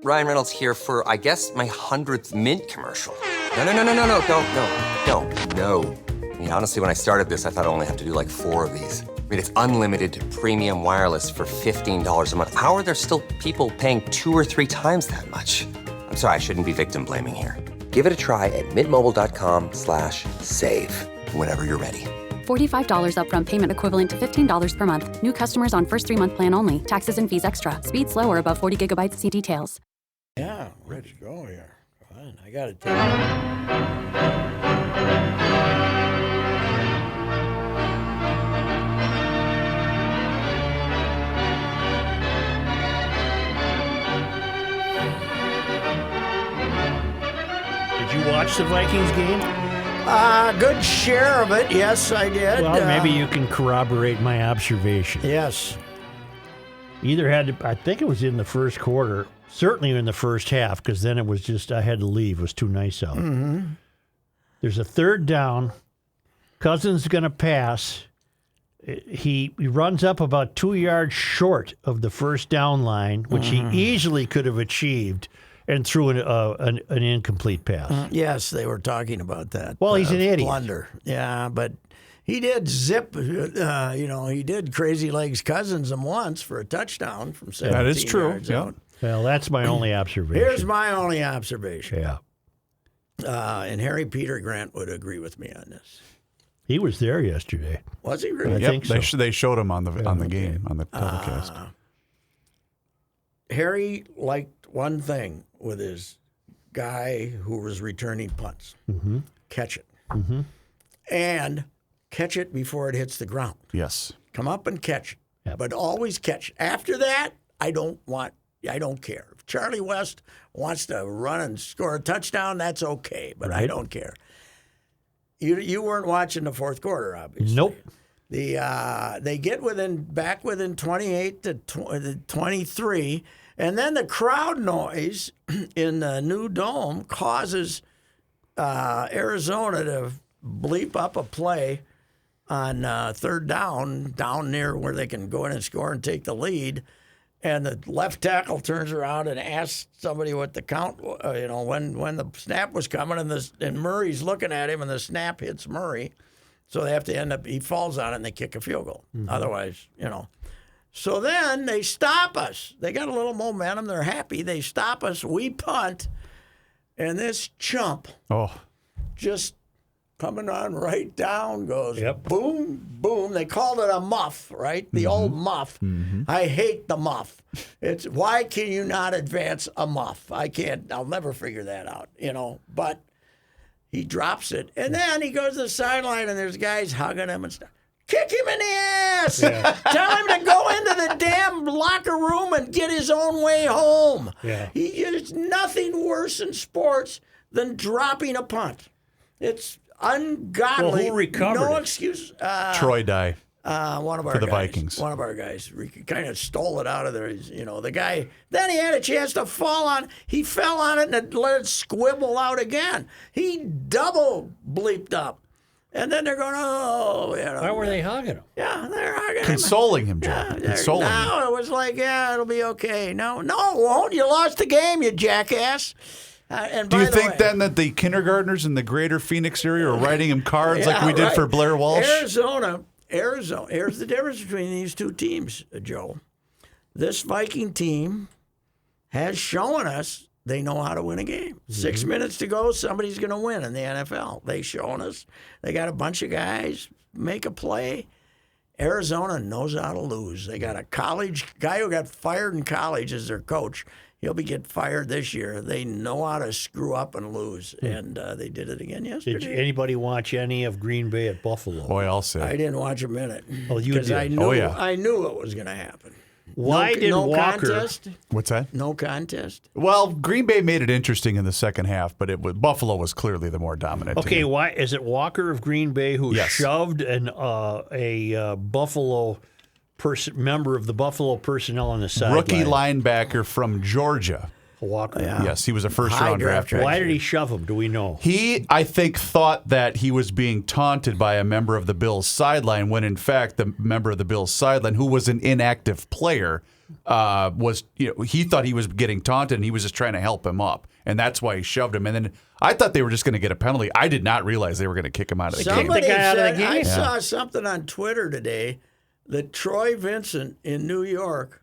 Ryan Reynolds here for, I guess, my 100th Mint commercial. No, don't. I mean, honestly, when I started this, I thought I only have to do like 4 of these. I mean, it's unlimited premium wireless for $15 a month. How are there still people paying 2 or 3 times that much? I'm sorry, I shouldn't be victim blaming here. Give it a try at mintmobile.com/save. Whenever you're ready. $45 upfront payment equivalent to $15 per month. New customers on first 3-month plan only. Taxes and fees extra. Speed slower above 40 gigabytes. See details. Yeah, ready to go here. Fine. I got to tell you. Did you watch the Vikings game? Good share of it. Yes, I did. Well, maybe you can corroborate my observation. Yes. Either had to, I think it was in the first quarter, certainly in the first half, because then it was just, I had to leave. It was too nice out. Mm-hmm. There's a third down. Cousins is going to pass. He runs up about 2 yards short of the first down line, which he easily could have achieved, and threw an incomplete pass. Yes, they were talking about that. Well, he's an idiot. Blunder. Yeah, but he did zip, he did crazy legs Cousins him once for a touchdown from 17 That is true. yards Yeah. out. Well, that's my only observation. Here's my only observation. Yeah. And Harry Peter Grant would agree with me on this. He was there yesterday. Was he really? I think so. They showed him on the game, on the telecast. Harry liked one thing with his guy who was returning punts. Mm-hmm. Catch it. Mm-hmm. And catch it before it hits the ground. Yes. Come up and catch it. Yep. But always catch. After that, I don't care. If Charlie West wants to run and score a touchdown, that's okay, but I don't care. You weren't watching the fourth quarter, obviously. Nope. They get back within 28 to 23, and then the crowd noise in the new dome causes Arizona to bleep up a play on third down near where they can go in and score and take the lead. And the left tackle turns around and asks somebody what the count, when the snap was coming, and Murray's looking at him, and the snap hits Murray. So they have to he falls on it, and they kick a field goal. Mm-hmm. Otherwise, So then they stop us. They got a little momentum. They're happy. They stop us. We punt, and this chump just coming on right down goes boom, boom. They called it a muff, right? The old muff. Mm-hmm. I hate the muff. It's why can you not advance a muff? I'll never figure that out, But he drops it, and then he goes to the sideline, and there's guys hugging him and stuff. Kick him in the ass. Yeah. Tell him to go into the damn locker room and get his own way home. Yeah. There's nothing worse in sports than dropping a punt. It's ungodly. Well, who recovered No it? excuse. Troy Dye. One of our for the guys, Vikings. One of our guys kind of stole it out of there. The guy. Then he had a chance to fall on. He fell on it and let it squibble out again. He double bleeped up, and then they're going, Why were they hugging him? Yeah, they're hugging Consoling him, Joe. Yeah, Consoling him. No, it was like, it'll be okay. No, it won't. You lost the game, you jackass. And Do you by the think way, then that the kindergartners in the greater Phoenix area are writing him cards like we did for Blair Walsh? Arizona. Here's the difference between these two teams, Joe. This Viking team has shown us they know how to win a game. Mm-hmm. 6 minutes to go, somebody's going to win in the NFL. They've shown us. They got a bunch of guys make a play. Arizona knows how to lose. They got a college guy who got fired in college as their coach. He'll get fired this year. They know how to screw up and lose, and they did it again yesterday. Did anybody watch any of Green Bay at Buffalo? Boy, I'll say. I didn't watch a minute. Oh, you did? I knew it was going to happen. Why did Walker? Contest? What's that? No contest. Well, Green Bay made it interesting in the second half, but Buffalo was clearly the more dominant Okay, team. why is it Walker of Green Bay who shoved a Buffalo member of the Buffalo personnel on the sideline? Rookie linebacker from Georgia. Walker. Yeah. Yes, he was a first-round draft pick. Why did he shove him? Do we know? He, I think, thought that he was being taunted by a member of the Bills sideline when, in fact, the member of the Bills sideline, who was an inactive player, was, he thought he was getting taunted and he was just trying to help him up. And that's why he shoved him. And then I thought they were just going to get a penalty. I did not realize they were going to kick him out of the game. Somebody the guy out of the said, game. I saw something on Twitter today that Troy Vincent in New York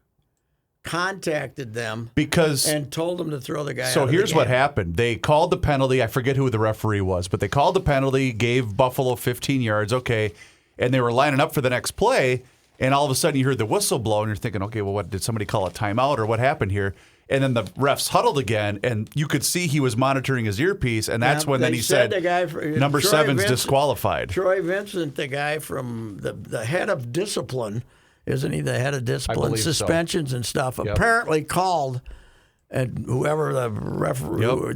contacted them Because and told them to throw the guy out So of the here's game. what happened. They called the penalty. I forget who the referee was, but they called the penalty, gave Buffalo 15 yards. Okay. And they were lining up for the next play. And all of a sudden you heard the whistle blow and you're thinking, okay, well, what did somebody call a timeout or what happened here? And then the refs huddled again, and you could see he was monitoring his earpiece, and that's when then he said, the guy number Troy 7's Vincent- disqualified. Troy Vincent, the guy from the head of discipline, isn't he the head of discipline? believe so. Suspensions and stuff, apparently called and whoever the referee,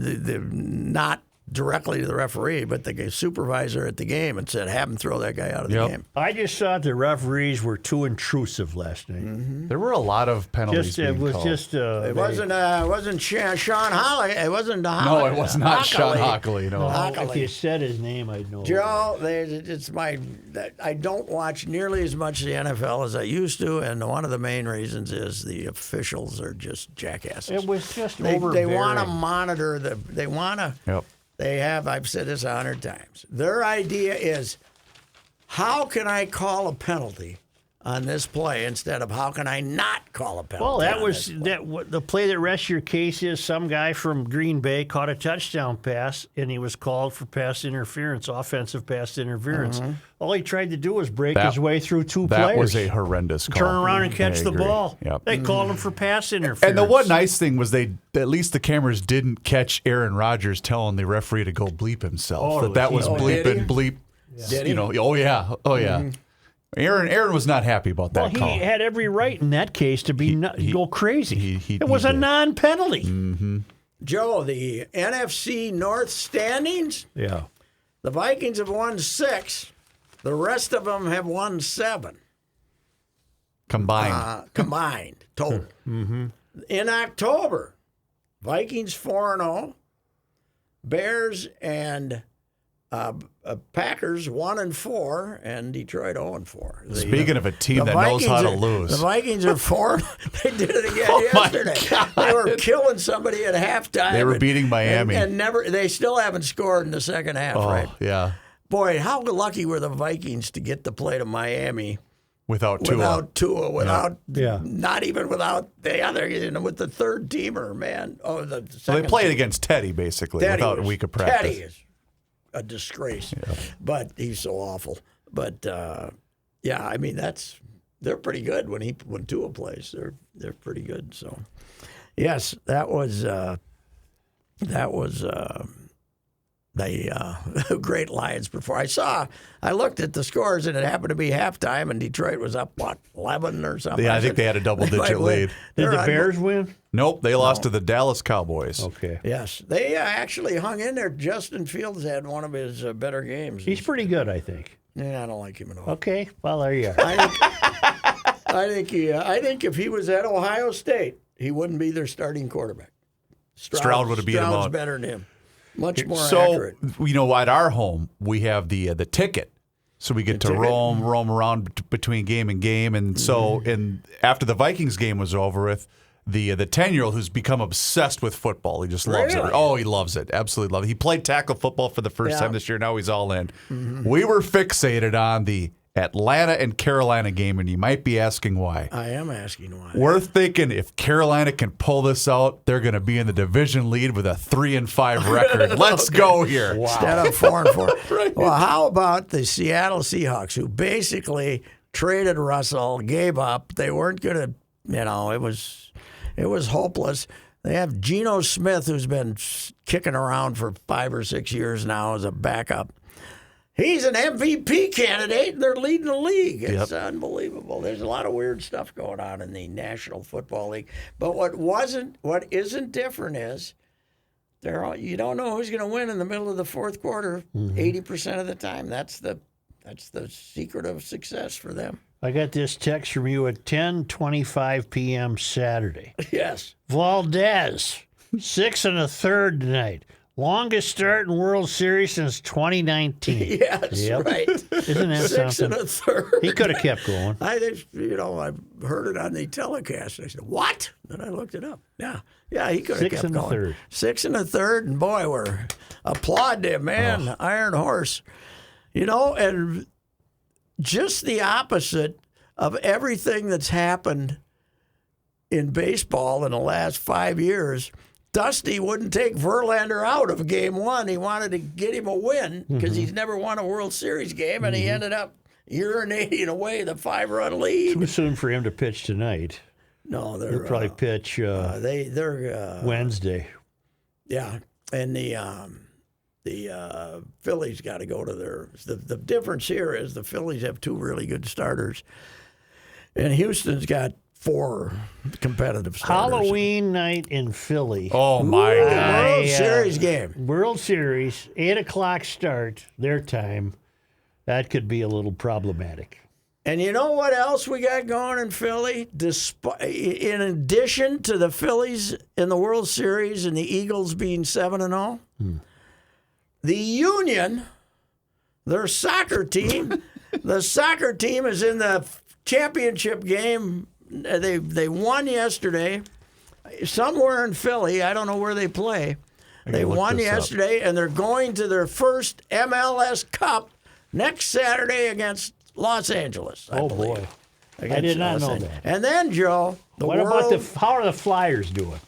not directly to the referee, but the supervisor at the game and said, have him throw that guy out of the game. I just thought the referees were too intrusive last night. There were a lot of penalties It being was called. just. It wasn't Sean Hawley. It wasn't No, it was not Sean Hockley. No. If you said his name, I'd know. Joe, I don't watch nearly as much the NFL as I used to, and one of the main reasons is the officials are just jackasses. It was just They overbearing. want to monitor they want to. Yep. They have. I've said this 100 times. Their idea is, how can I call a penalty on this play instead of how can I not call a penalty? Well, that on was this play? the play that rests your case is some guy from Green Bay caught a touchdown pass and he was called for pass interference, offensive pass interference. All he tried to do was break his way through two That players. was a horrendous call. Turn around and catch I the agree. ball. Yep. They called him for pass interference. And the one nice thing was at least the cameras didn't catch Aaron Rodgers telling the referee to go bleep himself. Oh, that was did bleep he? and bleep. Did he? Oh yeah. Aaron was not happy about that Well, he call. had every right in that case to be go crazy. he it was a did. non-penalty. Joe, the NFC North standings. Yeah. The Vikings have won 6. The rest of them have won 7 Combined. total. In October, Vikings 4-0, Bears and Packers 1-4, and Detroit 0-4. Speaking of a team that knows how to lose. The Vikings are 4. They did it again my yesterday. God. They were killing somebody at halftime. They were beating Miami. and they still haven't scored in the second half. Right? Yeah. Boy, how lucky were the Vikings to get to play to Miami Without Tua. not even without the other, with the third teamer, man. Oh, the So second they played team. against Teddy, basically, Teddy without a was- week of practice. Teddy is a disgrace, but he's so awful. But yeah, I mean they're pretty good when Tua plays. They're pretty good. So yes, that was the great Lions performance. I looked at the scores and it happened to be halftime and Detroit was up 11 or something. Yeah, I think they had a double-digit might win. lead. They're Did the on- Bears win? Nope, they lost to the Dallas Cowboys. Okay. Yes, they actually hung in there. Justin Fields had one of his better games. He's pretty good, I think. Yeah, I don't like him at all. Okay. Well, there you are. I think if he was at Ohio State, he wouldn't be their starting quarterback. Stroud would have beat him Stroud's out. better than him. Much more So, accurate. at our home, we have the ticket. So we get to ticket? roam around between game and game. And so after the Vikings game was over with, the 10-year-old who's become obsessed with football. He just loves it. Really? Oh, he loves it. Absolutely loves it. He played tackle football for the first Yeah. time this year. Now he's all in. We were fixated on the Atlanta and Carolina game, and you might be asking why. I am asking why. We're thinking if Carolina can pull this out, they're going to be in the division lead with a 3-5 record. Let's go here. Instead of 4-4. Right. Well, how about the Seattle Seahawks, who basically traded Russell, gave up. They weren't going to, it was hopeless. They have Geno Smith, who's been kicking around for 5 or 6 years now as a backup. He's an MVP candidate, and they're leading the league. It's unbelievable. There's a lot of weird stuff going on in the National Football League. But what isn't different is you don't know who's going to win in the middle of the fourth quarter 80% of the time. That's the secret of success for them. I got this text from you at 10:25 p.m. Saturday. Yes. Valdez, 6 1/3 tonight. Longest start in World Series since 2019. Yes, Yep. right. Isn't that 6 something?1/3. He could have kept going. I heard it on the telecast. I said, "What?" Then I looked it up. Yeah, he could have 6 kept going. 1/3. 6 1/3, and boy, we're applaud him, man. Iron horse, and just the opposite of everything that's happened in baseball in the last 5 years. Dusty wouldn't take Verlander out of game one. He wanted to get him a win because he's never won a World Series game, and he ended up urinating away the 5-run lead. Too soon for him to pitch tonight. No, they're He'll probably pitch they're Wednesday. yeah, and the Phillies got to go to their. The difference here is the Phillies have 2 really good starters, and Houston's got 4 competitive starters. Halloween night in Philly. Oh, my God. World Series game. World Series, 8 o'clock start, their time. That could be a little problematic. And you know what else we got going in Philly? In addition to the Phillies in the World Series and the Eagles being 7-0, the Union, their soccer team, the soccer team is in the championship game. They won yesterday, somewhere in Philly. I don't know where they play. They won yesterday, and they're going to their first MLS Cup next Saturday against Los Angeles. I believe. Boy, I did not know that. And then, Joe, How are the Flyers doing?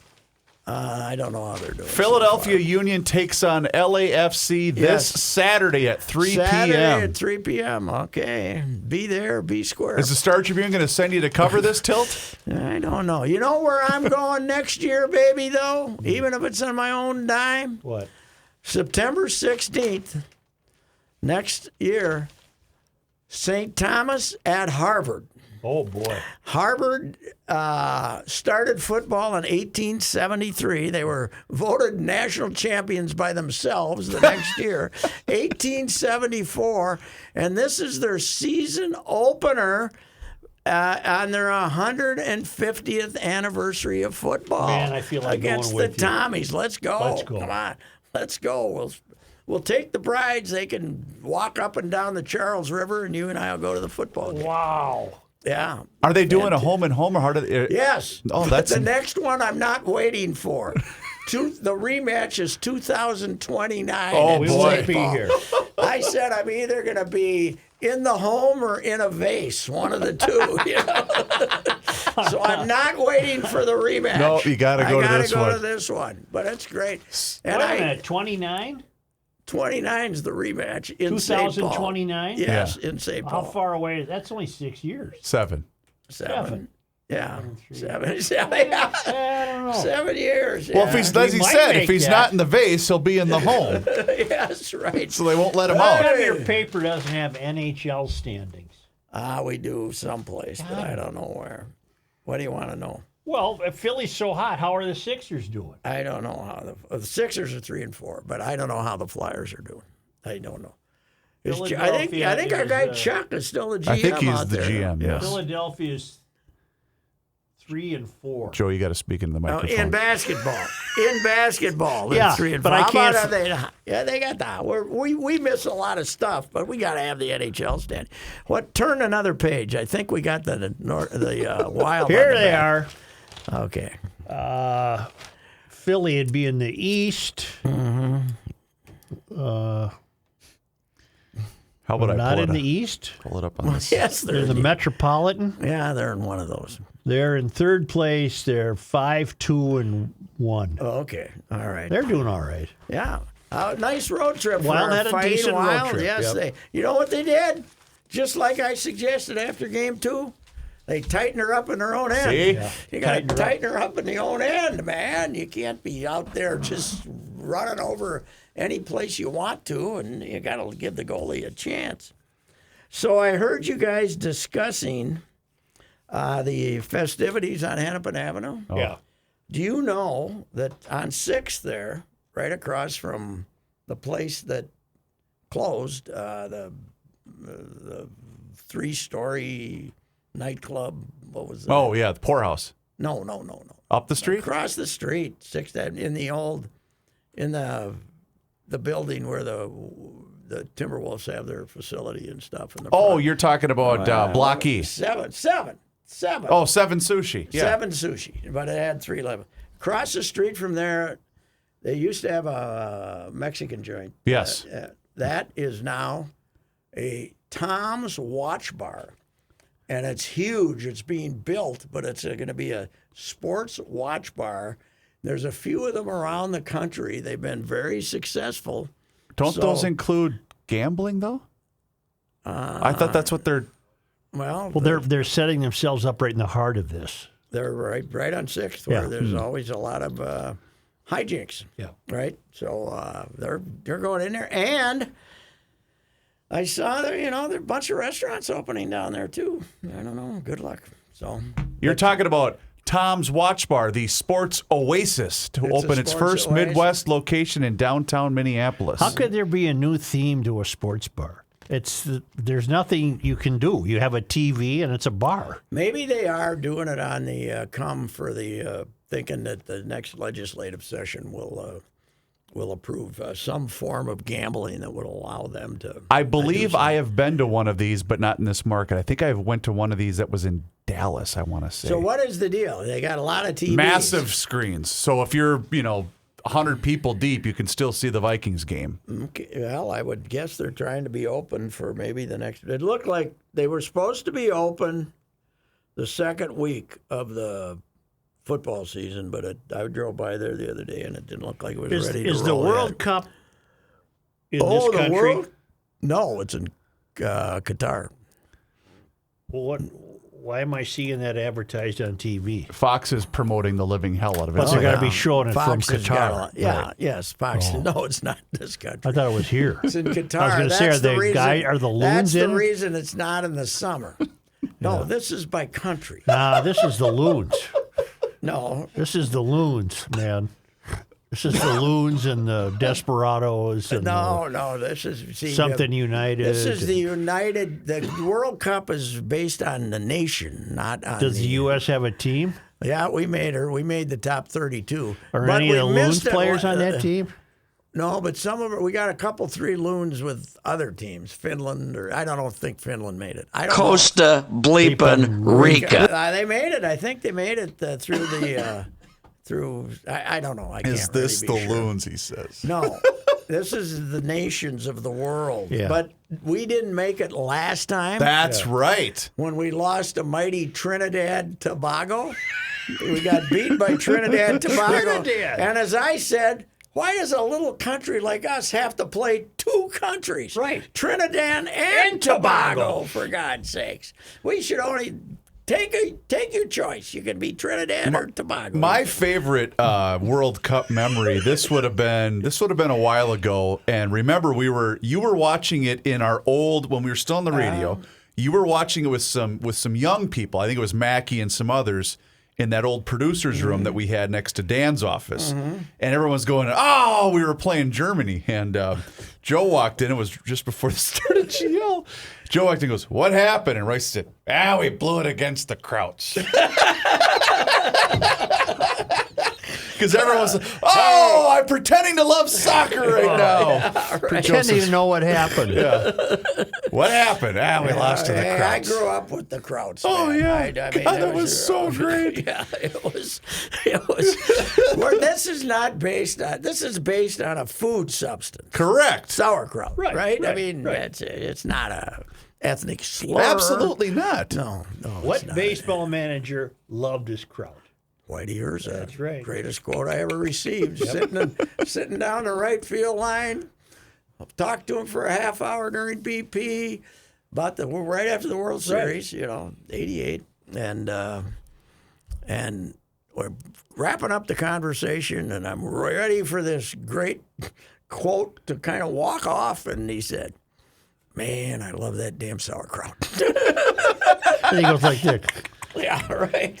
I don't know how they're doing. Philadelphia Union takes on LAFC this Yes. Saturday at 3 Saturday p.m. at 3 p.m. Okay. Be there, be square. Is the Star Tribune going to send you to cover this tilt? I don't know. You know where I'm going next year, baby, though? Even if it's on my own dime? What? September 16th, next year, St. Thomas at Harvard. Oh, boy. Harvard started football in 1873. They were voted national champions by themselves the next year, 1874. And this is their season opener on their 150th anniversary of football. Man, I feel like against going with the you. Tommies. Let's go. Let's go. Come on. Let's go. We'll take the brides. They can walk up and down the Charles River, and you and I will go to the football game. Wow. Yeah. Are they doing a home and home, or how do they? Yes. Oh, But that's the next one I'm not waiting for. The rematch is 2029. Oh, in We boy. won't St. be Paul. here. I said I'm either going to be in the home or in a vase, one of the two. So I'm not waiting for the rematch. No, you gotta go to this I got one. to go to this one. But it's great. And Wait a minute, 29? 29 is the rematch in St. Paul. 2029? Yes, in St. How Paul. far away? That's only 6 years. 7. 7. Yeah. 7. I don't know. 7 years. Well, if yeah. he's, as he might said, make if he's that. not in the vase, he'll be in the home. Yes, right. So they won't let him How out. come your paper doesn't have NHL standings? We do someplace, but I don't know where. What do you want to know? Well, if Philly's so hot, how are the Sixers doing? I don't know how the Sixers are 3-4, but I don't know how the Flyers are doing. I don't know. I think our guy Chuck is still the GM. I think he's out the there. GM, yes. Philadelphia's 3-4. Joe, you got to speak into the Oh, microphone. in basketball, they're Yeah, 3-4. but I How about can't- they got that. We miss a lot of stuff, but we got to have the NHL stand. Turn another page. I think we got the Wild. Here on the they back. are. Okay. Philly would be in the East. How about I Not pull in it, the up, East. pull it up on this? Yes, They're the Metropolitan. yeah, they're in one of those. They're in third place. They're 5-2-1. Oh, okay. All right. They're doing all right. Yeah. Nice road trip for Wild our had a Fighting decent road Wild. trip, Yes, yep. you know what they did? Just like I suggested after game 2, they tightened her up in their own end. See? Yeah. You got to Tighten her up. tighten her up in the own end, man. You can't be out there just running over any place you want to, and you got to give the goalie a chance. So I heard you guys discussing the festivities on Hennepin Avenue. Yeah. Do you know that on 6th there, right across from the place that closed, the 3-story nightclub, what was that? Oh, yeah, the poorhouse. No. Up the street? Across the street, 6th Avenue, in the the building where the Timberwolves have their facility and stuff. In the Oh, front. you're talking about Block E. Seven. Oh, Seven Sushi. Yeah. 7 Sushi, but it had 3 levels. Across the street from there, they used to have a Mexican joint. Yes. That is now a Tom's Watch Bar, and it's huge. It's being built, but it's going to be a sports watch bar. There's a few of them around the country. They've been very successful. Don't those include gambling, though? I thought that's what they're... Well, they're setting themselves up right in the heart of this. they're right on 6th, where there's always a lot of hijinks. Yeah. Right? So they're going in there. And I saw there, there are a bunch of restaurants opening down there, too. I don't know. Good luck. So You're talking about Tom's Watch Bar, the sports oasis, to It's a open its sports first oasis. Midwest location in downtown Minneapolis. How could there be a new theme to a sports bar? There's nothing you can do. You have a TV and it's a bar. maybe they are doing it on the come for the thinking that the next legislative session will approve some form of gambling that would allow them to. I believe I have been to one of these, but not in this market. I think I went to one of these that was in Dallas, I want to say. So what is the deal? They got a lot of TVs. Massive screens. So if you're, 100 people deep, you can still see the Vikings game. Okay, well, I would guess they're trying to be open for maybe the next. It looked like they were supposed to be open the second week of the football season, but I drove by there the other day and it didn't look like it was ready to roll. Is the World yet. Cup in this the country? World? No, it's in Qatar. Well, why am I seeing that advertised on TV? Fox is promoting the living hell out of it. But they're going to be showing it Fox from has got Qatar. yeah, yes, Fox. No, it's not this country. I thought it was here. It's in Qatar. I was going to say, That's are the the reason- are the loons That's in? the reason it's not in the summer. No, this is by country. Nah, this is the loons. No, This is the loons, man. This is the loons and the desperados and no. This is something United. This is the United. The World Cup is based on the nation, not on. Does the U.S. have a team? Yeah, we made her. We made the top 32. Are But any we of the loons missed it. players on that team? No, but some of it. We got a couple, 3 loons with other teams. Finland, or I don't think Finland made it. I don't know. Costa bleepin' Rica. They made it. I think they made it through the. I don't know. I can't Is this really the be sure. loons, he says. No, this is the nations of the world. Yeah. But we didn't make it last time That's right. when we lost to mighty Trinidad Tobago. We got beat by Trinidad Tobago. Trinidad. And as I said, why does a little country like us have to play 2 countries? Right. Trinidad and Tobago, for God's sakes. We should only take your choice. You can be Trinidad or Tobago. My favorite World Cup memory. This would have been a while ago. And remember, you were watching it in our old when we were still on the radio. You were watching it with some young people. I think it was Mackie and some others in that old producer's room that we had next to Dan's office. And everyone's going, "Oh, we were playing Germany." And Joe walked in. It was just before the start of GL. Joe walked in and goes, "What happened?" And Rice said, "We blew it against the Krauts." Because everyone's like, "Oh, I'm pretending to love soccer right now." Pretending to know what happened. What happened? We lost to the Hey, Krauts. I grew up with the Krauts. Oh, man. yeah. I mean, God, that was so great. Yeah, it was. Well, this is not based on. This is based on a food substance, Correct. sauerkraut. Right. I right, mean, right. it's not a ethnic slur. Absolutely not. No. What it's not. baseball manager loved his crowd? Whitey Reusse. That's right. Greatest quote I ever received. Sitting down the right field line. Talked to him for a half hour during BP about right after the World Series, '88, and we're wrapping up the conversation, and I'm ready for this great quote to kind of walk off, and he said, "Man, I love that damn sauerkraut." And he goes like this. Yeah, right.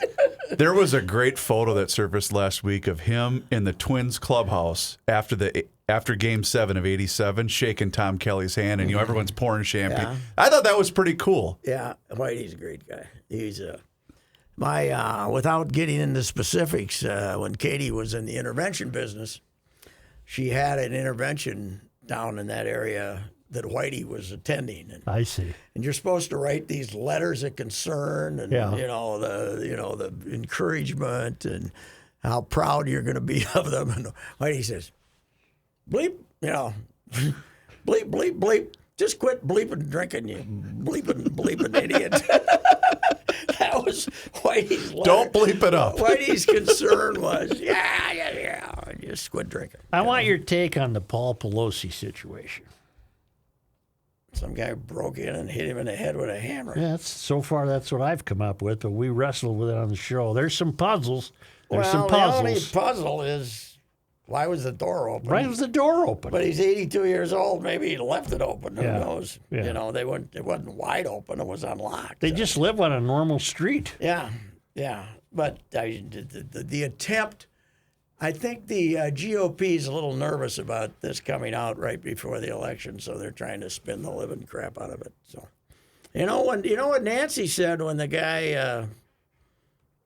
There was a great photo that surfaced last week of him in the Twins clubhouse after Game 7 of '87, shaking Tom Kelly's hand, and everyone's pouring champagne. Yeah. I thought that was pretty cool. Yeah, Whitey's a great guy. He's without getting into specifics, when Katie was in the intervention business, she had an intervention down in that area that Whitey was attending. And, I see. and you're supposed to write these letters of concern and Yeah. the encouragement and how proud you're going to be of them. And Whitey says, bleep, bleep, bleep, bleep. Just quit bleeping drinking, you bleeping idiot. That was Whitey's letter. Don't bleep it up. Whitey's concern was, yeah, just quit drinking. I want your take on the Paul Pelosi situation. Some guy broke in and hit him in the head with a hammer. Yeah, so far that's what I've come up with, but we wrestled with it on the show. There's some puzzles. There's some the only puzzles. puzzle is, why was the door open? Why was the door open? But he's 82 years old. Maybe he left it open. Who Yeah. knows? Yeah. It wasn't wide open. It was unlocked. They just live on a normal street. Yeah. But the attempt, I think the GOP is a little nervous about this coming out right before the election, so they're trying to spin the living crap out of it. So, you know what Nancy said when the guy,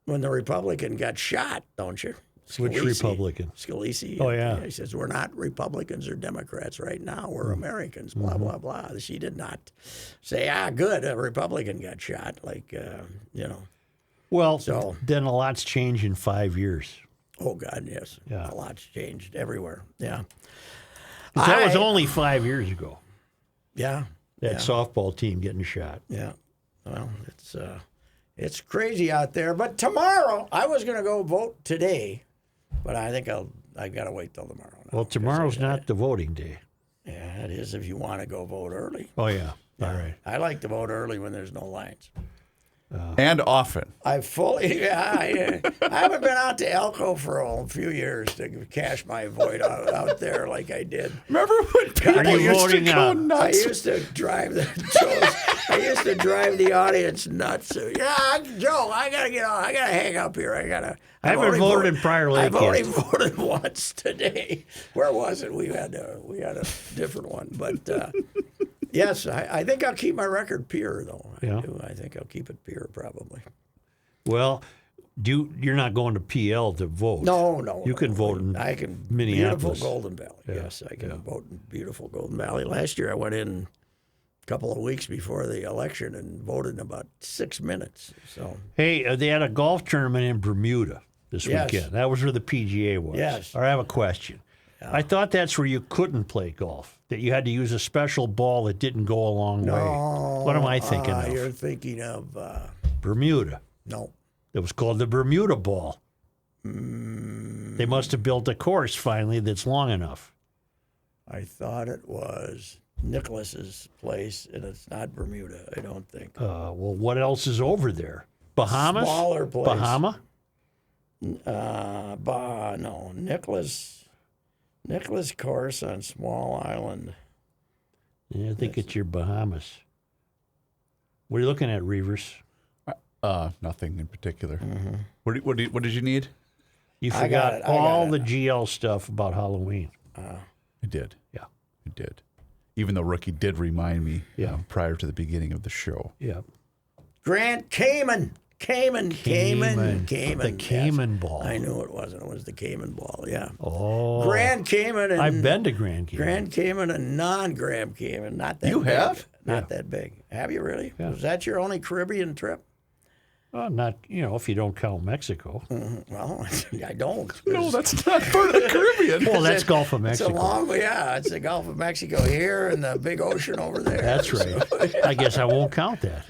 when the Republican got shot, don't you? Which Scalise. Republican? Scalise. Oh, yeah. He says, we're not Republicans or Democrats right now. We're Americans, blah, blah, blah. She did not say, good, a Republican got shot. Well, So- then a lot's changed in 5 years. Oh, God, yes. Yeah. A lot's changed everywhere. Yeah. 'Cause that was only 5 years ago, Yeah. that softball team getting shot. Yeah. Well, it's crazy out there. But tomorrow, I was going to go vote today, but I think I got to wait till tomorrow. now, Well, because tomorrow's not the voting day. Yeah, it is if you want to go vote early. Oh, yeah. All right. I like to vote early when there's no lines. And often. I haven't been out to Elko for a few years to cash my vote out there like I did. Remember when people you used to voting go out? I nuts? used to drive the audience nuts. Yeah, Joe, I gotta get on. I gotta hang up here. I haven't voted in Prior Lake I've only yet. voted once today. Where was it? We had a different one, but yes, I think I'll keep my record pure though. Yeah. I do. I think I'll keep it pure probably. Well, you're not going to PL to vote. No. You can vote in I can Minneapolis. Beautiful Golden Valley. Yes, I can vote in beautiful Golden Valley. Last year I went in a couple of weeks before the election and voted in about 6 minutes. So Hey, they had a golf tournament in Bermuda this Yes. weekend. That was where the PGA was. Yes. All right, I have a question. I thought that's where you couldn't play golf, that you had to use a special ball that didn't go a long way. What am I thinking of? You're thinking of Bermuda. no. It was called the Bermuda ball. They must have built a course finally that's long enough. I thought it was Nicholas's place, and it's not Bermuda. I don't think. Well, what else is over there? Bahamas? Smaller place. Bahama? No, Nicholas course on Small Island. Yeah, I think it's your Bahamas. What are you looking at, Reavers? Nothing in particular. What did you need? You I forgot got it. all the GL stuff about Halloween. I did. Yeah. I did. Even though Rookie did remind me Yeah. prior to the beginning of the show. Yeah. Grant Cayman. The Yes. Cayman ball. I knew it wasn't. It was the Cayman ball. Yeah. Oh. Grand Cayman and I've been to Grand Cayman. Grand Cayman and non-Grand Cayman. Not that You big. have? Not that big. Have you really? Yeah. Was that your only Caribbean trip? Well, not, if you don't count Mexico. Well, I don't. No, that's not part of the Caribbean. Well, that's Gulf of It's a Mexico. long way. Yeah, it's the Gulf of Mexico here and the big ocean over there. That's right. I guess I won't count that.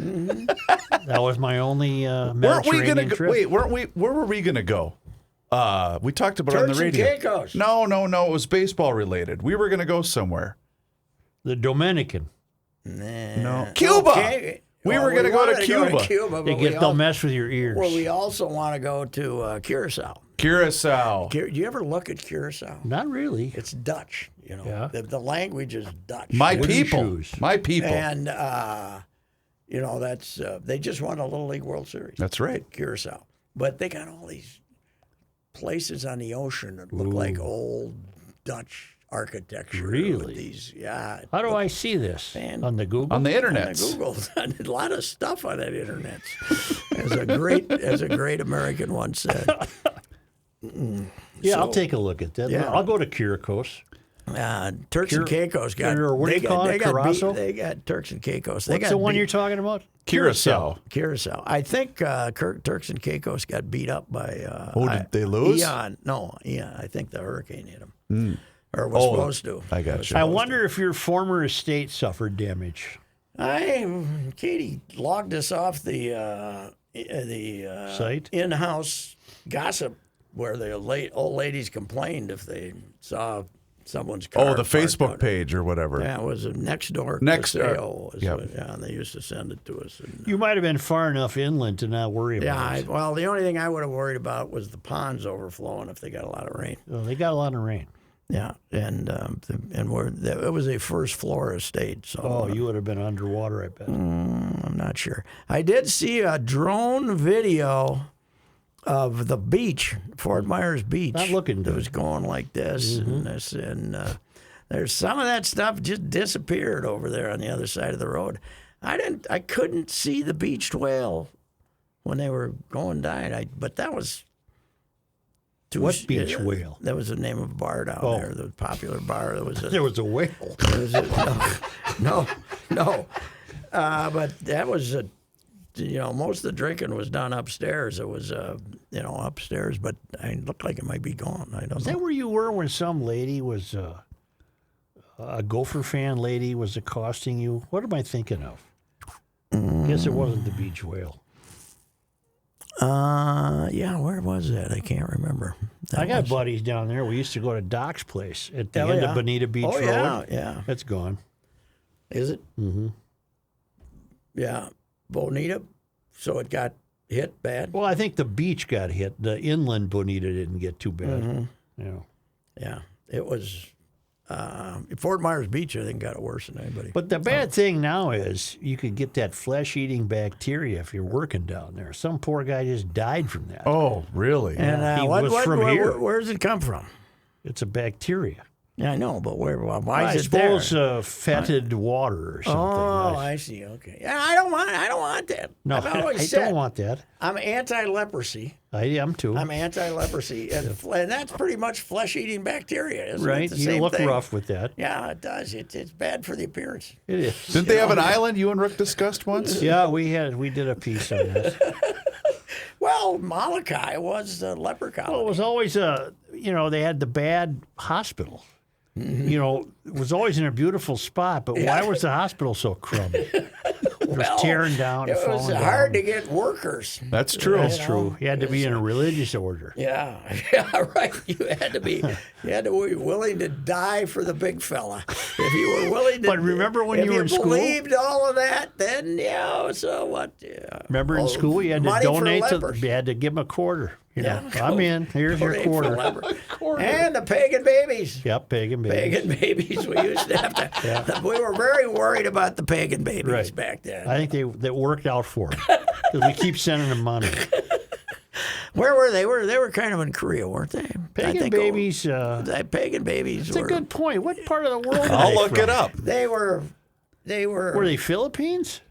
That was my only Weren't we Mediterranean gonna go? trip. Wait, weren't we? Where were we gonna go? We talked about it on Turks the and radio. Caicos. No. It was baseball related. We were gonna go somewhere. The Dominican. No, Cuba. Okay. We were gonna go to Cuba, They but they'll mess with your ears. well, we also want to go to Curacao. Curacao. Do you ever look at Curacao? Not really. It's Dutch. Yeah. The language is Dutch. My Wooden people. shoes. My people. And that's they just won a Little League World Series. That's right. Curacao, but they got all these places on the ocean that look like old Dutch architecture. Really? With these, yeah. How do I see this? And- On the Google? On the On internet. Google, a lot of stuff on that internet, as a great American once said. Yeah, I'll take a look at that. Yeah. I'll go to Kyrikos. Turks and Caicos got. or what do you call it, Curaçao? They got Turks and Caicos. They What's got the one beat- you're talking about? Curacao. Curacao. I think Turks and Caicos got beat up by. Did they lose? Eon. No, Eon. I think the hurricane hit them. Or was supposed to. I got you. I wonder if your former estate suffered damage. Katie logged us off the Site? in-house gossip where the old ladies complained if they saw someone's car. Oh, the parked Facebook out. page or whatever. Yeah, it was a next door. Nextdoor. Yep. And they used to send it to us. And, You might have been far enough inland to not worry yeah, about it. well, the only thing I would have worried about was the ponds overflowing if they got a lot of rain. Well, they got a lot of rain. Yeah, and it was a first floor estate. So Oh, you would have been underwater, I bet. I'm not sure. I did see a drone video of the beach, Fort Myers Beach. Not looking that good. was going like this and this, and there's some of that stuff just disappeared over there on the other side of the road. I couldn't see the beached whale when they were going down. But that was. What beach whale? That was the name of a bar down there, the popular bar. There was a whale. No. But that was most of the drinking was done upstairs. It was upstairs, but it looked like it might be gone. I don't Is know. that where you were when some lady was a Gopher fan lady was accosting you? What am I thinking of? Guess it wasn't the beach whale. Yeah, where was that? I can't remember. I got buddies down there. We used to go to Doc's place at the end of Bonita Beach Road. Yeah. That's gone. Is it? Mm-hmm. Yeah, Bonita. So it got hit bad. Well, I think the beach got hit. The inland Bonita didn't get too bad. Mm-hmm. Yeah, it was. Fort Myers Beach, I think, got it worse than anybody. But the bad thing now is you could get that flesh-eating bacteria if you're working down there. Some poor guy just died from that. Oh, really? And He was from here. Where does it come from? It's a bacteria. Yeah, I know, but why I is it there? suppose fetid water or something. Oh, I see. Okay. Yeah, I don't want that. No, I've always I said don't want that. I'm anti-leprosy. I am too. I'm anti-leprosy, and that's pretty much flesh-eating bacteria, isn't right? it? The You same look thing. rough with that. Yeah, it does. It's bad for the appearance. It is. Didn't they have an island you and Rick discussed once? Yeah, we did a piece on this. Well, Molokai was the leper colony. Well, it was always they had the bad hospital. It was always in a beautiful spot, but why was the hospital so crummy? It was tearing down and It was falling hard down. to get workers. That's true. That's true. You had to be in a religious order. Yeah, right. You had to be willing to die for the big fella. If you were willing to. But remember when if you were in school? believed all of that, then so what? Yeah. Remember in school, you had to money for donate lepers. You had to give them a quarter. Yeah. I'm in. Here's your Donate for quarter. And the pagan babies. Yep, pagan babies. Pagan babies. We used to have to. We were very worried about the pagan babies Right. back then. I think that worked out for them because we keep sending them money. Where were they? They were kind of in Korea, weren't they? Pagan babies. Pagan babies. That's a good point. What part of the world? I'll are they look from? it up. They were. Were they Philippines?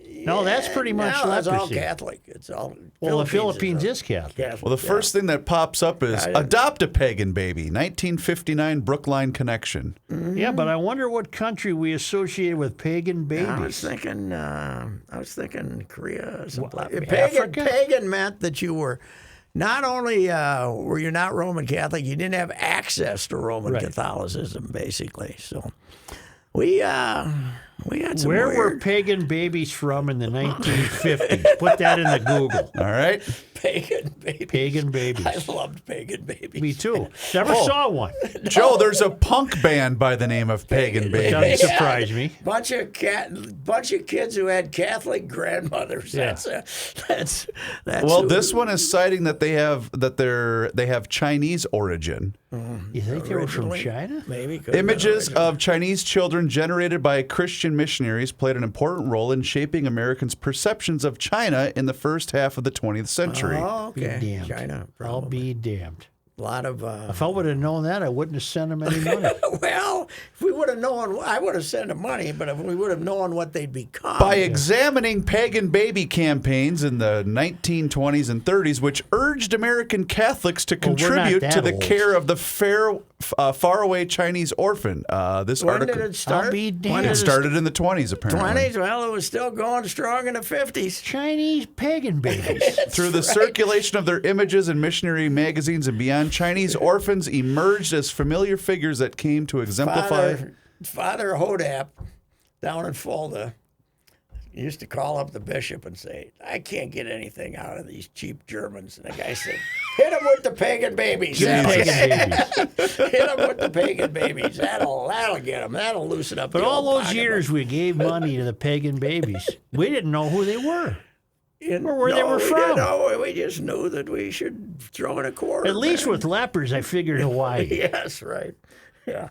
No, that's pretty much no, leprosy. it's all Catholic. It's all. Well, the Philippines is Catholic. Well, the first thing that pops up is adopt a pagan baby, 1959 Brookline Connection. Yeah, but I wonder what country we associate with pagan babies. I was thinking Korea. Someplace. Africa? Pagan meant that you were. Not only were you not Roman Catholic, you didn't have access to Roman Right. Catholicism, basically. So we had some Where were weird pagan babies from in the 1950s? Put that in the Google. All right? pagan babies. Pagan babies. I loved pagan babies. Me too. Never saw one. Joe, there's a punk band by the name of Pagan Baby. Doesn't surprise me. Bunch of kids who had Catholic grandmothers. Yeah. That's Well, who- this one is citing that they have Chinese origin. You think they were from Originally, China? maybe could have been Images original. of Chinese children generated by Christian missionaries played an important role in shaping Americans' perceptions of China in the first half of the 20th century. Oh, okay. Be damned. China. I'll Probably. be damned. A lot of. If I would have known that, I wouldn't have sent him any money. Well, if we would have known, I would have sent them money, but if we would have known what they'd become. By examining pagan baby campaigns in the 1920s and 30s, which urged American Catholics to Well, we're not contribute that to the old. care of the faraway Chinese orphan. This When article did it start? I'll be damned. When it did started in the 20s, apparently. 20s? Well, it was still going strong in the 50s. Chinese pagan babies. Through the circulation of their images in missionary magazines and beyond, Chinese orphans emerged as familiar figures that came to exemplify. Father Hodap down in Fulda used to call up the bishop and say, I can't get anything out of these cheap Germans. And the guy said, hit them with the pagan babies. Pagan babies. Hit them with the pagan babies. That'll get them. That'll loosen up But the all old those pocketbook. years we gave money to the pagan babies. We didn't know who they were. Or where they were from. No, we just knew that we should throw in a quarter. At least man. with lepers, I figured Hawaii. Yes, right. Yeah.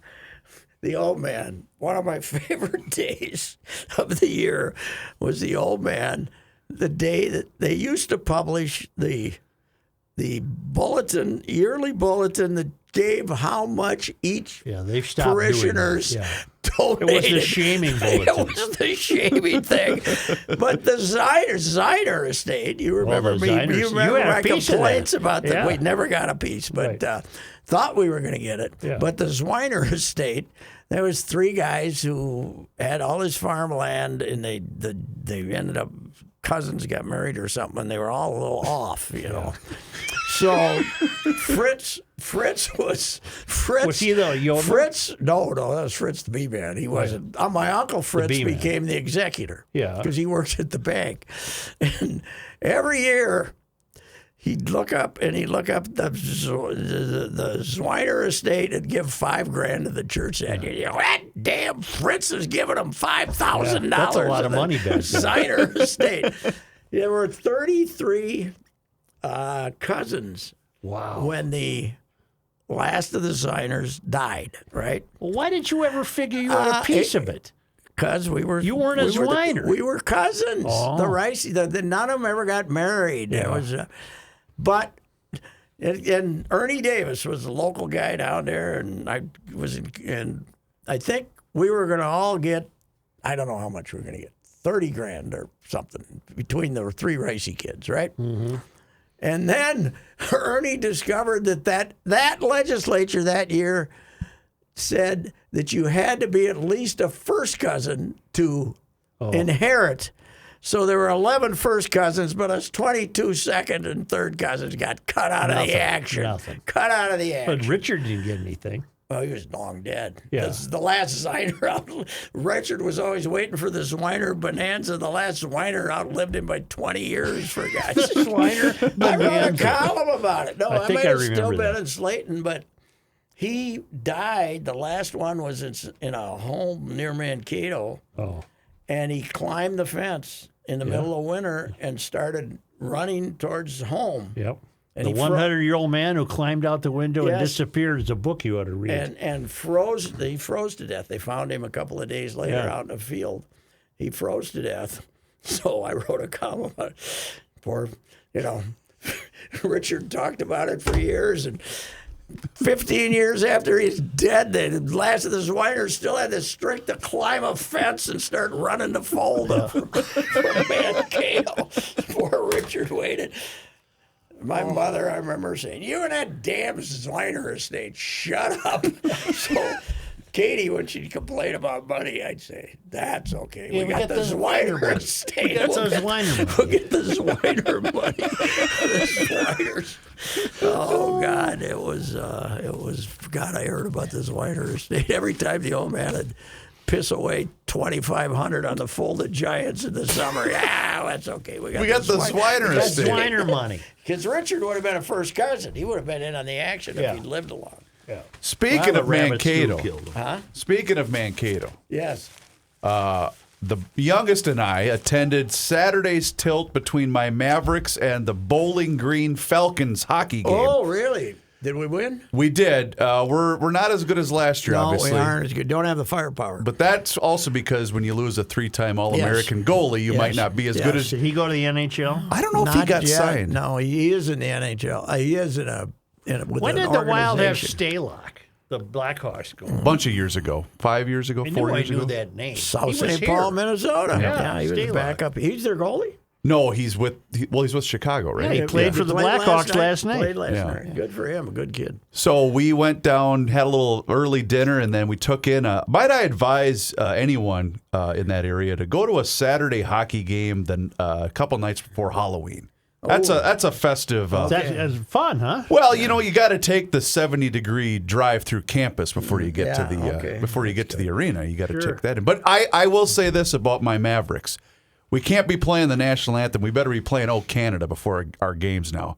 The old man. One of my favorite days of the year was the old man. The day that they used to publish the bulletin, yearly bulletin that gave how much each Yeah, they've stopped parishioners doing that. donated. It was the shaming bulletin. It was the shaming thing. But the Zeiner estate, you remember the me? Zeiners. You remember You had a my piece of complaints that. about that? Yeah. We never got a piece, but Right. thought we were going to get it. Yeah. But the Zweiner estate, there was 3 guys who had all this farmland, and they ended up, cousins got married or something, and they were all a little off, you know. So Fritz was he the yeoman? Fritz, no, that was Fritz the B-man. He wasn't. My uncle Fritz B-man. became the executor. Yeah. Because he worked at the bank. And every year he'd look up the Zweiner estate and give $5,000 to the church that year. You know, that damn Fritz is giving him $5,000. Yeah, that's a lot of money back then. Zweiner estate. There were 33 cousins Wow. when the last of the Zeiners died, right? Well, why didn't you ever figure you had a piece of it? Because we were. You weren't a Zweiner. We were cousins. Oh. The Reusse, none of them ever got married. It was, but. And Ernie Davis was the local guy down there, and I think we were going to all get, I don't know how much we were going to get, $30,000 or something between the 3 Reusse kids, right? Mm-hmm. And then Ernie discovered that legislature that year said that you had to be at least a first cousin to inherit. So there were 11 first cousins, but us 22 second and third cousins got cut out of the action. Nothing. Cut out of the action. But Richard didn't get anything. Well, he was long dead. Yeah. This is the last Zweiner out. Richard was always waiting for the Zweiner bonanza. The last Zweiner outlived him by 20 years, for God's sake. Zweiner I wrote a bonanza. column about it. No, I think might I have still remember been that. in Slayton, but he died. The last one was in a home near Mankato, Oh. and he climbed the fence in the middle of winter and started running towards home. Yep. And The he 100-year-old man who climbed out the window and Yes. disappeared is a book you ought to read. And froze. He froze to death. They found him a couple of days later Yeah. out in the field. He froze to death. So I wrote a column about it. Poor, Richard talked about it for years, and 15 years after he's dead, the last of the Zweiners still had the strength to climb a fence and start running the Fulda from Mankato. Poor Richard waited. My mother, I remember saying, "You and that damn Zweiner estate, shut up." So Katie, when she'd complain about money, I'd say, "That's okay. Yeah, we got the Zweiner estate. We got the Zweiner money." We'll get the Zweiner money." The Zweiners. Oh God, it was. God, I heard about the Zweiner estate every time the old man would piss away $2,500 on the Fulda Giants in the summer. That's okay. We got the Zweiner we got estate. Zweiner money. Because Richard would have been a first cousin. He would have been in on the action Yeah. if he'd lived along. Yeah. Speaking Well, of the rabbits Mankato, too killed him. speaking of Mankato, Yes. the youngest and I attended Saturday's tilt between my Mavericks and the Bowling Green Falcons hockey game. Oh, really? Did we win? We did. We're not as good as last year, No, obviously. we aren't as good. Don't have the firepower. But that's also because when you lose a 3-time All-American goalie, you Yes. might not be as Yes. good as. Did he go to the NHL? I don't know if he Not got yet. signed. No, he is in the NHL. He is in a with When an did the Wild have organization. Staylock, the Blackhawks, go? A bunch of years ago, 5 years ago, I 4 knew years I knew ago. that name. He South was St. here. Paul, Minnesota. Yeah, he was Staylock. backup. He's their goalie. No, he's with Chicago, right? Yeah, he played for the Blackhawks last night. Played last Yeah. night. Good for him. A good kid. So we went down, had a little early dinner, and then we took in might I advise anyone in that area to go to a Saturday hockey game a couple nights before Halloween. That's a festive. That's fun, huh? Well, you got to take the 70-degree drive through campus before you get to the arena. You got to take that in. But I will say this about my Mavericks: we can't be playing the national anthem. We better be playing "Oh Canada" before our games now.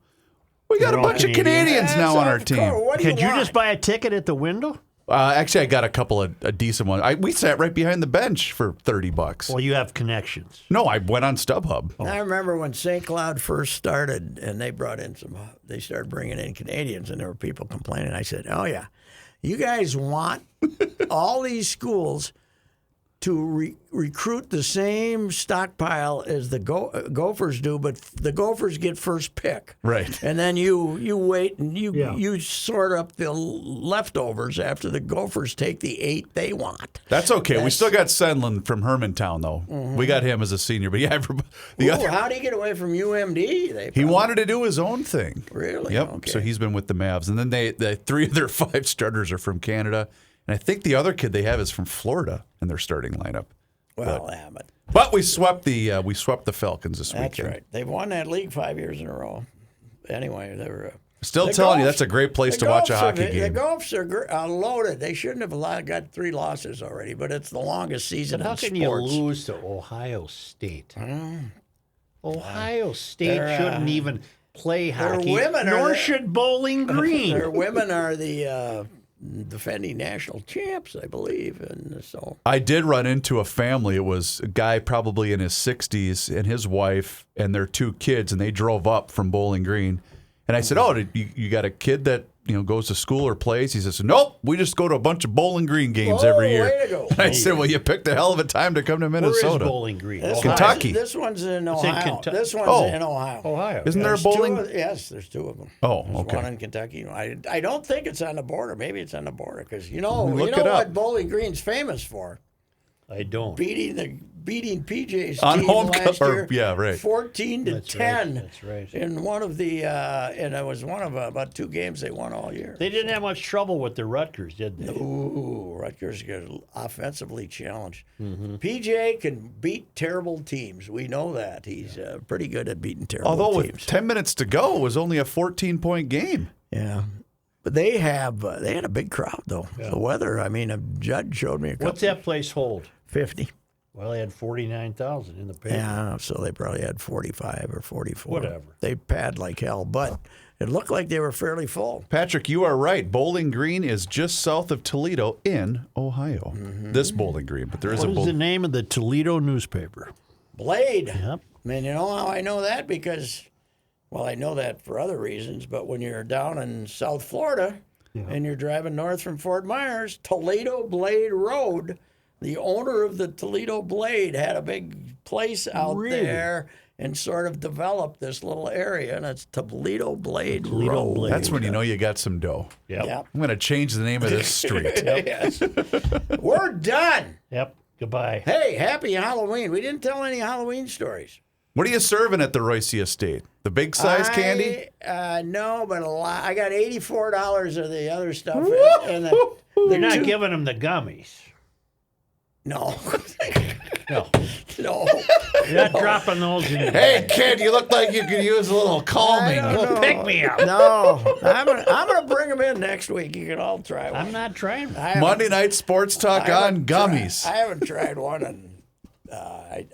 We got a bunch of Canadians now on our team. What do Could you want? just buy a ticket at the window? Actually, I got a couple of a decent ones. We sat right behind the bench for $30. Well, you have connections. No, I went on StubHub. I remember when St. Cloud first started, and they brought in they started bringing in Canadians, and there were people complaining. I said, "Oh yeah, you guys want all these schools to recruit the same stockpile as the Gophers do, but the Gophers get first pick, Right. And then you wait and Yeah. you sort up the leftovers after the Gophers take the 8 they want." That's okay. We still got Senlin from Hermantown, though. We got him as a senior. But yeah, How do you get away from UMD? he wanted to do his own thing. Really? Yep. Okay. So he's been with the Mavs. And then the 3 of their 5 starters are from Canada. And I think the other kid they have is from Florida in their starting lineup. Well, But we swept the Falcons this that's weekend. right. They've won that league 5 years in a row. Anyway, they were. Still The telling you, Gophers- that's a great place the to watch a Gophers hockey The game. Gophers are loaded. They shouldn't have got 3 losses already, but it's the longest season How in can sports. you lose to Ohio State? Ohio State They're, shouldn't even play hockey, women, nor are they? should Bowling Green. Their women are the defending national champs, I believe, and so. I did run into a family. It was a guy probably in his 60s and his wife and their 2 kids, and they drove up from Bowling Green. And I said, "Oh, you got a kid that goes to school or plays?" He says, "Nope, we just go to a bunch of Bowling Green games every year." Way to go. And I said, "Well, you picked a hell of a time to come to Where Minnesota." is Bowling Green? This Ohio. Kentucky. This one's in It's in Ohio. Kentucky. This one's Oh. in Ohio. Ohio. Isn't there a There's bowling? yes, there's 2 of them. Oh, There's okay. one in Kentucky. I don't think it's on the border. Maybe it's on the border because you know Look it up. what Bowling Green's famous for? I don't. Beating PJ's On team home last or- year, yeah, right. 14 to That's 10. right. That's right. In one of the and it was one of about 2 games they won all year. They didn't have much trouble with the Rutgers, did they? Ooh, Rutgers got offensively challenged. Mm-hmm. PJ can beat terrible teams. We know that he's pretty good at beating terrible Although teams. with 10 minutes to go, it was only a 14-point game. Yeah. But they had a big crowd, though. The weather, I mean, a judge showed me a couple. What's that place hold? 50. Well, they had 49,000 in the paper. Yeah, so they probably had 45 or 44. Whatever. They pad like hell, but it looked like they were fairly full. Patrick, you are right. Bowling Green is just south of Toledo in Ohio. This Bowling Green, but there is What a is the Bowling. name of the Toledo newspaper? Blade. Yep. Man, you know how I know that? Because, well, I know that for other reasons, but when you're down in South Florida and you're driving north from Fort Myers, Toledo Blade Road, the owner of the Toledo Blade had a big place out Really? there and sort of developed this little area, and it's Toledo Blade Toledo Road. Blade. That's when you know you got some dough. Yep. Yep. I'm going to change the name of this street. Yes. We're done. Yep. Goodbye. Hey, happy Halloween. We didn't tell any Halloween stories. What are you serving at the Reusse Estate? The big size candy? No, but a lot. I got $84 of the other stuff. And You're not giving them the gummies. No. No. No. You're not dropping those in the Hey, kid, you look like you could use a little calming. I don't know. Pick me up. No. I'm gonna bring them in next week. You can all try one. I'm not trying. I haven't- Monday Night Sports Talk I on haven't gummies. I haven't tried one, and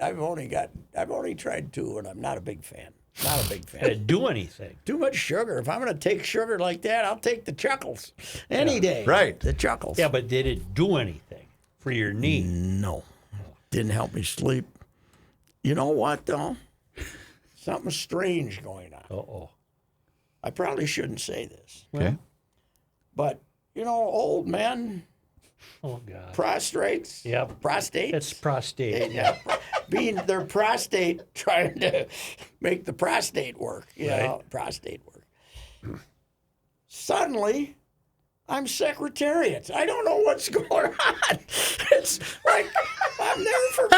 I've only tried 2, and I'm not a big fan. Not a big fan. To do anything. Too much sugar. If I'm going to take sugar like that, I'll take the Chuckles any day. Right. The Chuckles. Yeah, but did it do anything for your knee? No. Didn't help me sleep. You know what, though? Something strange going on. Uh-oh. I probably shouldn't say this, Okay. but, you know, old men, Oh, God. prostrates, Yep. prostates. It's prostate. Yeah, being their prostate, trying to make the prostate work, you know, prostate work. suddenly I'm Secretariat. I don't know what's going on. It's like I'm there for a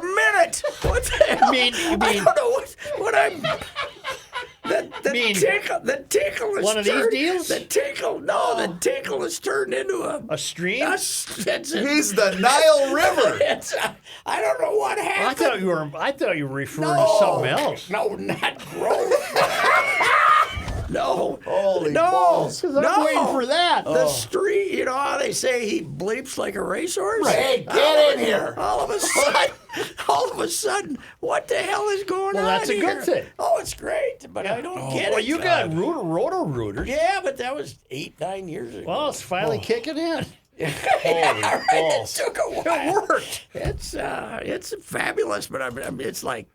minute. What the hell? I don't know what I'm. The tickle is one of these deals? The tickle has turned into a stream. He's the Nile River. I don't know what happened. I thought you were referring to something else. No, not growth. No. Holy balls. I'm waiting for that. The street, you know how they say he bleeps like a racehorse? Hey, get in here. All of a sudden, what the hell is going on? Well, that's a here? good thing. Oh, it's great, but I don't get it. Well, you got rotor-rooters. Yeah, but that was 8-9 years ago. Well, it's finally kicking in. Right, it took a while. It worked. It's fabulous, but it's like,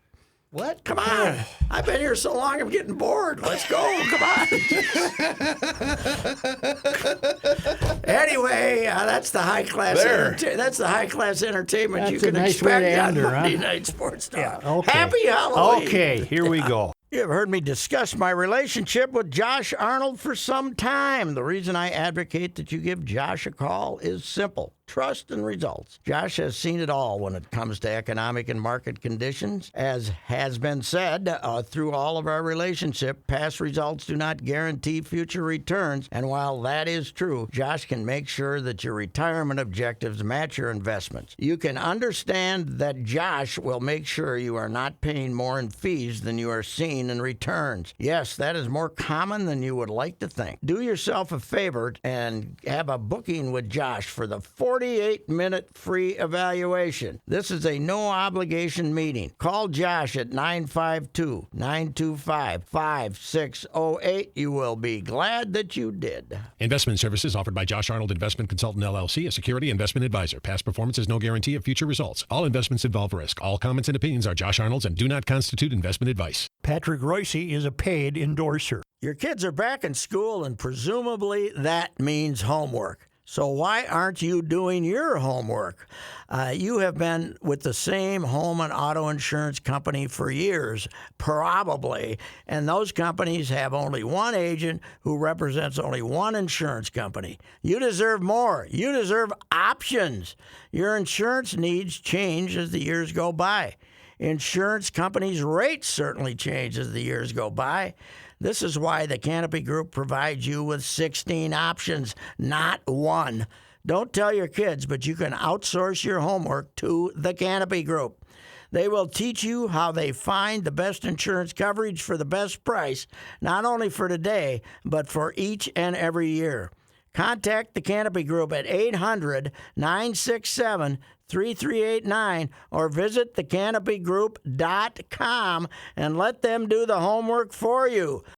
What? come on. I've been here so long, I'm getting bored. Let's go. Come on. Anyway, that's the high class. That's the high class entertainment That's you a can nice way expect to on end her, Monday huh? Night Sports Talk. Yeah, okay. Happy Halloween. Okay, here we go. You have heard me discuss my relationship with Josh Arnold for some time. The reason I advocate that you give Josh a call is simple. Trust and results. Josh has seen it all when it comes to economic and market conditions. As has been said through all of our relationship, past results do not guarantee future returns. And while that is true, Josh can make sure that your retirement objectives match your investments. You can understand that Josh will make sure you are not paying more in fees than you are seeing in returns. Yes, that is more common than you would like to think. Do yourself a favor and have a booking with Josh for the 48-minute free evaluation. This is a no-obligation meeting. Call Josh at 952-925-5608. You will be glad that you did. Investment services offered by Josh Arnold Investment Consultant LLC, a security investment advisor. Past performance is no guarantee of future results. All investments involve risk. All comments and opinions are Josh Arnold's and do not constitute investment advice. Patrick Reusse is a paid endorser. Your kids are back in school, and presumably that means homework. So why aren't you doing your homework? You have been with the same home and auto insurance company for years, probably, and those companies have only one agent who represents only one insurance company. You deserve more. You deserve options. Your insurance needs change as the years go by. Insurance companies' rates certainly change as the years go by. This is why the Canopy Group provides you with 16 options, not one. Don't tell your kids, but you can outsource your homework to the Canopy Group. They will teach you how they find the best insurance coverage for the best price, not only for today, but for each and every year. Contact the Canopy Group at 800-967-3389 or visit thecanopygroup.com and let them do the homework for you.